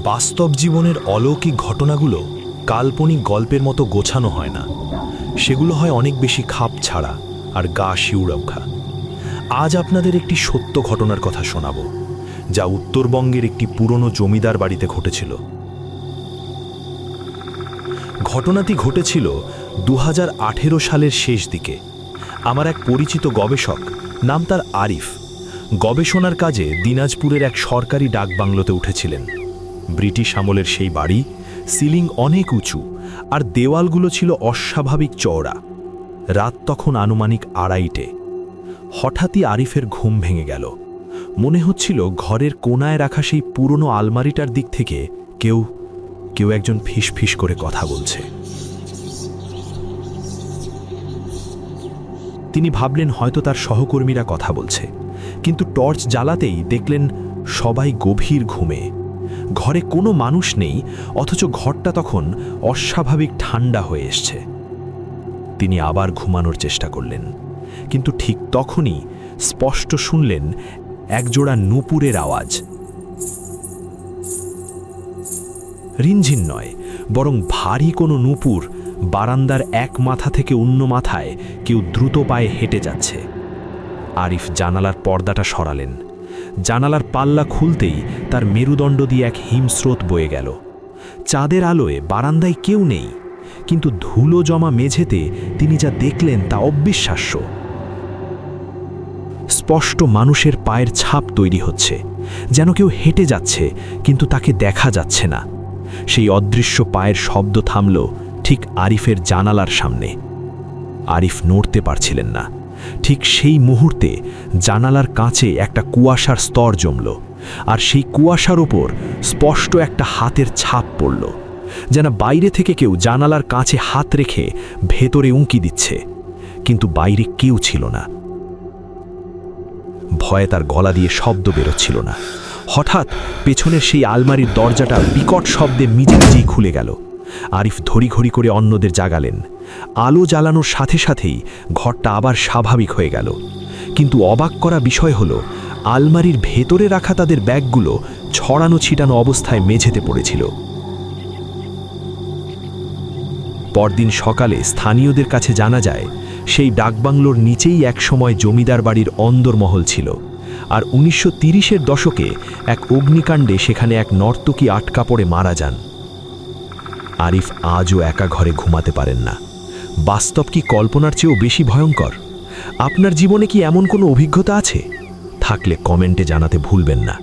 বাস্তব জীবনের অলৌকিক ঘটনাগুলো কাল্পনিক গল্পের মতো গোছানো হয় না, সেগুলো হয় অনেক বেশি খাপ ছাড়া আর গা শিউড়াওখা। আজ আপনাদের একটি সত্য ঘটনার কথা শোনাব, যা উত্তরবঙ্গের একটি পুরনো জমিদার বাড়িতে ঘটেছিল। ঘটনাটি ঘটেছিল 2018 সালের শেষ দিকে। আমার এক পরিচিত গবেষক, নাম তার আরিফ, গবেষণার কাজে দিনাজপুরের এক সরকারি ডাকবাংলোতে উঠেছিলেন। ব্রিটিশ আমলের সেই বাড়ি, সিলিং অনেক উঁচু আর দেওয়ালগুলো ছিল অস্বাভাবিক চওড়া। রাত তখন আনুমানিক 2:30। হঠাৎই আরিফের ঘুম ভেঙে গেল। মনে হচ্ছিল ঘরের কোনায় রাখা সেই পুরনো আলমারিটার দিক থেকে কেউ একজন ফিসফিস করে কথা বলছে। তিনি ভাবলেন হয়তো তার সহকর্মীরা কথা বলছে, কিন্তু টর্চ জ্বালাতেই দেখলেন সবাই গভীর ঘুমে। ঘরে কোনো মানুষ নেই, অথচ ঘরটা তখন অস্বাভাবিক ঠান্ডা হয়ে এসছে। তিনি আবার ঘুমানোর চেষ্টা করলেন, কিন্তু ঠিক তখনই স্পষ্ট শুনলেন একজোড়া নূপুরের আওয়াজ। রিনঝিন নয়, বরং ভারী কোনো নূপুর বারান্দার এক মাথা থেকে অন্য মাথায় কেউ দ্রুত পায়ে হেঁটে যাচ্ছে। আরিফ জানালার পর্দাটা সরালেন। জানালার পাল্লা খুলতেই তার মেরুদণ্ড দিয়ে এক হিমস্রোত বয়ে গেল। চাঁদের আলোয় বারান্দায় কেউ নেই, কিন্তু ধুলো জমা মেঝেতে তিনি যা দেখলেন তা অবিশ্বাস্য। স্পষ্ট মানুষের পায়ের ছাপ তৈরি হচ্ছে, যেন কেউ হেঁটে যাচ্ছে, কিন্তু তাকে দেখা যাচ্ছে না। সেই অদৃশ্য পায়ের শব্দ থামল ঠিক আরিফের জানালার সামনে। আরিফ নড়তে পারছিলেন না। ঠিক সেই মুহূর্তে জানালার কাছে একটা কুয়াশার স্তর জমল, আর সেই কুয়াশার ওপর স্পষ্ট একটা হাতের ছাপ পড়ল, যেন বাইরে থেকে কেউ জানালার কাছে হাত রেখে ভেতরে উঁকি দিচ্ছে, কিন্তু বাইরে কেউ ছিল না। ভয়ে তার গলা দিয়ে শব্দ বেরোচ্ছিল না। হঠাৎ পেছনের সেই আলমারির দরজাটা বিকট শব্দে মিজেমিজেই খুলে গেল। আরিফ ধরিঘড়ি করে অন্যদের জাগালেন। আলো জ্বালানোর সাথে সাথেই ঘরটা আবার স্বাভাবিক হয়ে গেল, কিন্তু অবাক করা বিষয় হলো আলমারির ভেতরে রাখা তাদের ব্যাগগুলো ছড়ানো ছিটানো অবস্থায় মেঝেতে পড়েছিল। পরদিন সকালে স্থানীয়দের কাছে জানা যায় সেই ডাকবাংলোর নিচেই একসময় জমিদার বাড়ির অন্দরমহল ছিল, আর 1930-এর দশকে এক অগ্নিকাণ্ডে সেখানে এক নর্তকী আটকা পড়ে মারা যান। আরিফ আজও একা ঘরে ঘুমাতে পারেন না। বাস্তব কি কল্পনার চেয়েও বেশি ভয়ঙ্কর? আপনার জীবনে কি এমন কোনো অভিজ্ঞতা আছে? থাকলে কমেন্টে জানাতে ভুলবেন না।